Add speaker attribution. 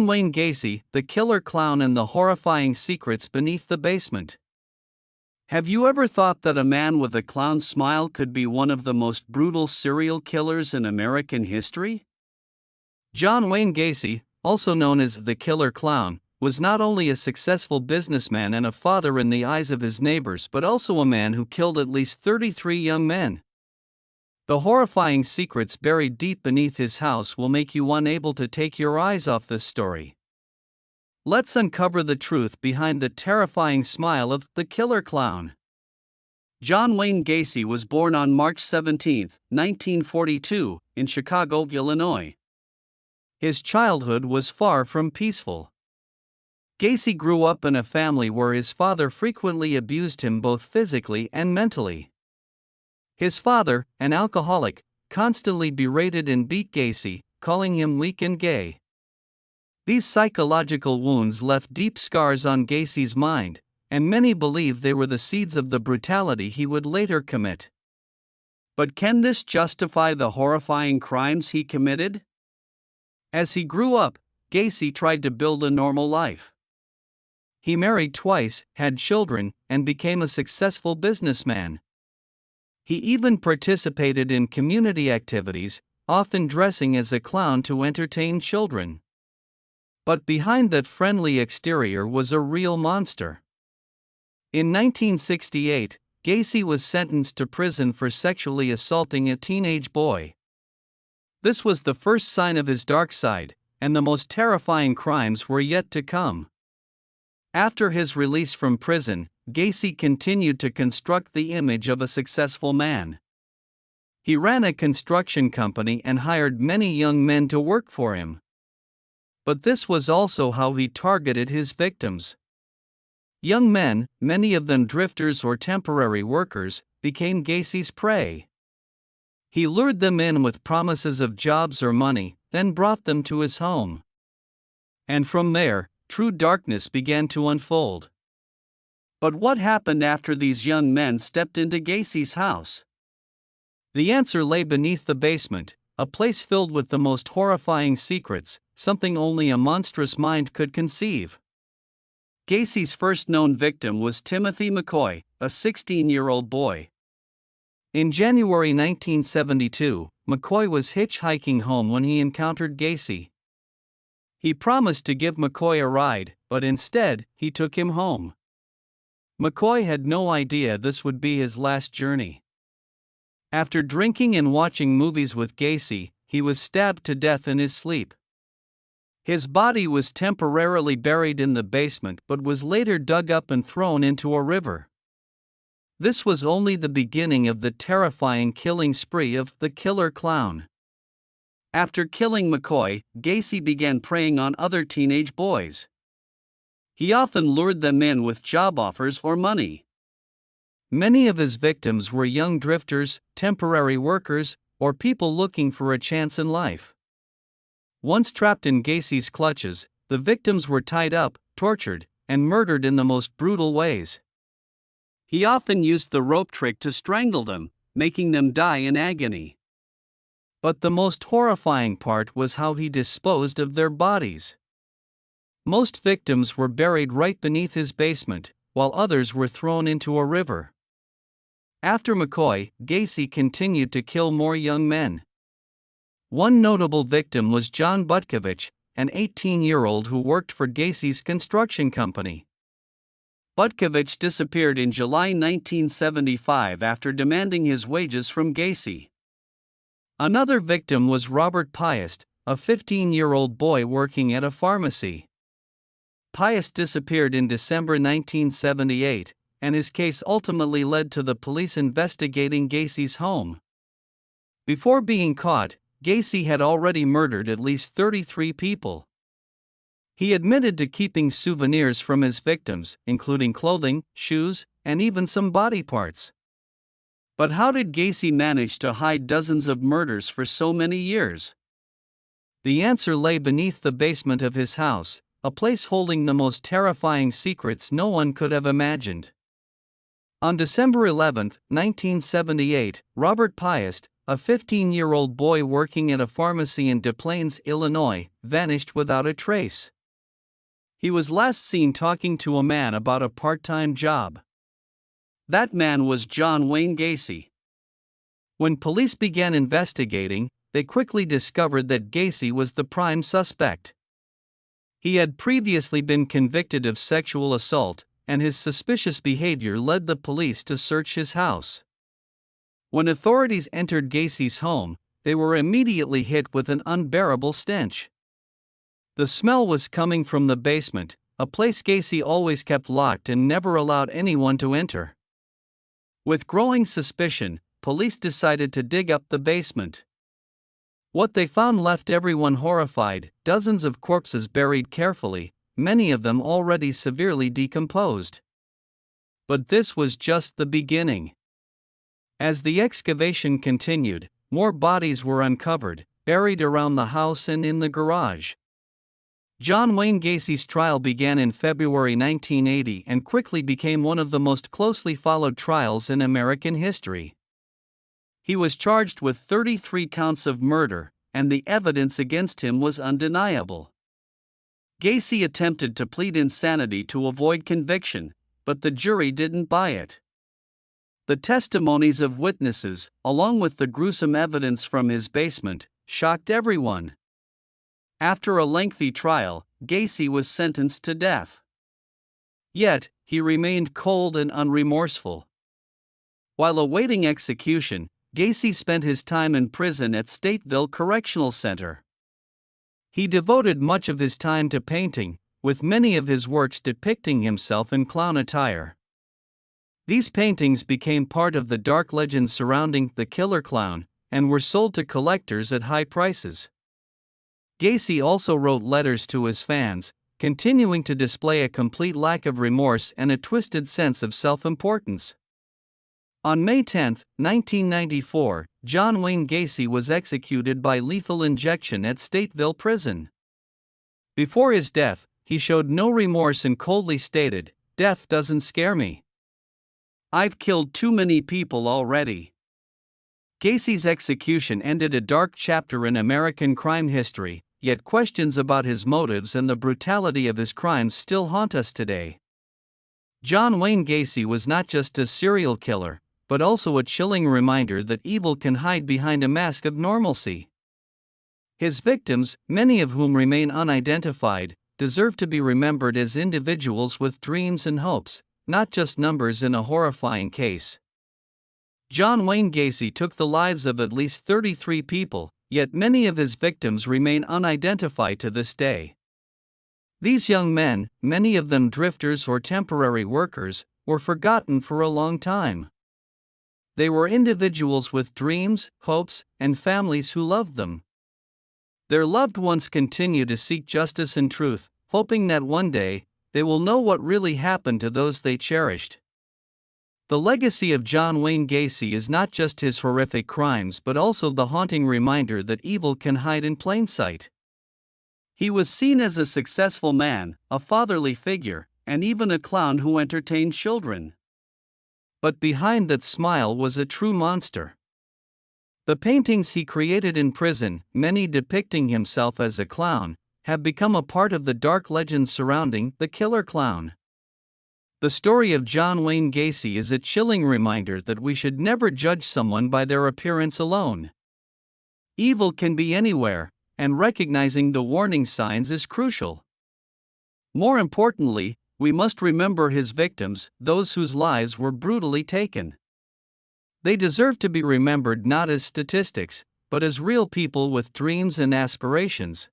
Speaker 1: John Wayne Gacy, the killer clown and the horrifying secrets beneath the basement. Have you ever thought that a man with a clown smile could be one of the most brutal serial killers in American history? John Wayne Gacy, also known as the Killer Clown, was not only a successful businessman and a father in the eyes of his neighbors but also a man who killed at least 33 young men. The horrifying secrets buried deep beneath his house will make you unable to take your eyes off this story. Let's uncover the truth behind the terrifying smile of the Killer Clown. John Wayne Gacy was born on March 17, 1942, in Chicago, Illinois. His childhood was far from peaceful. Gacy grew up in a family where his father frequently abused him both physically and mentally. His father, an alcoholic, constantly berated and beat Gacy, calling him weak and gay. These psychological wounds left deep scars on Gacy's mind, and many believe they were the seeds of the brutality he would later commit. But can this justify the horrifying crimes he committed? As he grew up, Gacy tried to build a normal life. He married twice, had children, and became a successful businessman. He even participated in community activities, often dressing as a clown to entertain children. But behind that friendly exterior was a real monster. In 1968, Gacy was sentenced to prison for sexually assaulting a teenage boy. This was the first sign of his dark side, and the most terrifying crimes were yet to come. After his release from prison, Gacy continued to construct the image of a successful man. He ran a construction company and hired many young men to work for him. But this was also how he targeted his victims. Young men, many of them drifters or temporary workers, became Gacy's prey. He lured them in with promises of jobs or money, then brought them to his home. And from there, true darkness began to unfold. But what happened after these young men stepped into Gacy's house? The answer lay beneath the basement, a place filled with the most horrifying secrets, something only a monstrous mind could conceive. Gacy's first known victim was Timothy McCoy, a 16-year-old boy. In January 1972, McCoy was hitchhiking home when he encountered Gacy. He promised to give McCoy a ride, but instead, he took him home. McCoy had no idea this would be his last journey. After drinking and watching movies with Gacy, he was stabbed to death in his sleep. His body was temporarily buried in the basement but was later dug up and thrown into a river. This was only the beginning of the terrifying killing spree of the Killer Clown. After killing McCoy, Gacy began preying on other teenage boys. He often lured them in with job offers or money. Many of his victims were young drifters, temporary workers, or people looking for a chance in life. Once trapped in Gacy's clutches, the victims were tied up, tortured, and murdered in the most brutal ways. He often used the rope trick to strangle them, making them die in agony. But the most horrifying part was how he disposed of their bodies. Most victims were buried right beneath his basement, while others were thrown into a river. After McCoy, Gacy continued to kill more young men. One notable victim was John Butkovich, an 18-year-old who worked for Gacy's construction company. Butkovich disappeared in July 1975 after demanding his wages from Gacy. Another victim was Robert Piest, a 15-year-old boy working at a pharmacy. Piest disappeared in December 1978, and his case ultimately led to the police investigating Gacy's home. Before being caught, Gacy had already murdered at least 33 people. He admitted to keeping souvenirs from his victims, including clothing, shoes, and even some body parts. But how did Gacy manage to hide dozens of murders for so many years? The answer lay beneath the basement of his house, a place holding the most terrifying secrets no one could have imagined. On December 11, 1978, Robert Piest, a 15-year-old boy working at a pharmacy in Des Plaines, Illinois, vanished without a trace. He was last seen talking to a man about a part-time job. That man was John Wayne Gacy. When police began investigating, they quickly discovered that Gacy was the prime suspect. He had previously been convicted of sexual assault, and his suspicious behavior led the police to search his house. When authorities entered Gacy's home, they were immediately hit with an unbearable stench. The smell was coming from the basement, a place Gacy always kept locked and never allowed anyone to enter. With growing suspicion, police decided to dig up the basement. What they found left everyone horrified: dozens of corpses buried carefully, many of them already severely decomposed. But this was just the beginning. As the excavation continued, more bodies were uncovered, buried around the house and in the garage. John Wayne Gacy's trial began in February 1980 and quickly became one of the most closely followed trials in American history. He was charged with 33 counts of murder, and the evidence against him was undeniable. Gacy attempted to plead insanity to avoid conviction, but the jury didn't buy it. The testimonies of witnesses, along with the gruesome evidence from his basement, shocked everyone. After a lengthy trial, Gacy was sentenced to death. Yet, he remained cold and unremorseful. While awaiting execution, Gacy spent his time in prison at Stateville Correctional Center. He devoted much of his time to painting, with many of his works depicting himself in clown attire. These paintings became part of the dark legend surrounding the killer clown, and were sold to collectors at high prices. Gacy also wrote letters to his fans, continuing to display a complete lack of remorse and a twisted sense of self-importance. On May 10, 1994, John Wayne Gacy was executed by lethal injection at Stateville Prison. Before his death, he showed no remorse and coldly stated, "Death doesn't scare me. I've killed too many people already." Gacy's execution ended a dark chapter in American crime history, yet questions about his motives and the brutality of his crimes still haunt us today. John Wayne Gacy was not just a serial killer, but also a chilling reminder that evil can hide behind a mask of normalcy. His victims, many of whom remain unidentified, deserve to be remembered as individuals with dreams and hopes, not just numbers in a horrifying case. John Wayne Gacy took the lives of at least 33 people, yet many of his victims remain unidentified to this day. These young men, many of them drifters or temporary workers, were forgotten for a long time. They were individuals with dreams, hopes, and families who loved them. Their loved ones continue to seek justice and truth, hoping that one day, they will know what really happened to those they cherished. The legacy of John Wayne Gacy is not just his horrific crimes but also the haunting reminder that evil can hide in plain sight. He was seen as a successful man, a fatherly figure, and even a clown who entertained children. But behind that smile was a true monster. The paintings he created in prison, many depicting himself as a clown, have become a part of the dark legends surrounding the killer clown. The story of John Wayne Gacy is a chilling reminder that we should never judge someone by their appearance alone. Evil can be anywhere, and recognizing the warning signs is crucial. More importantly, we must remember his victims, those whose lives were brutally taken. They deserve to be remembered not as statistics, but as real people with dreams and aspirations.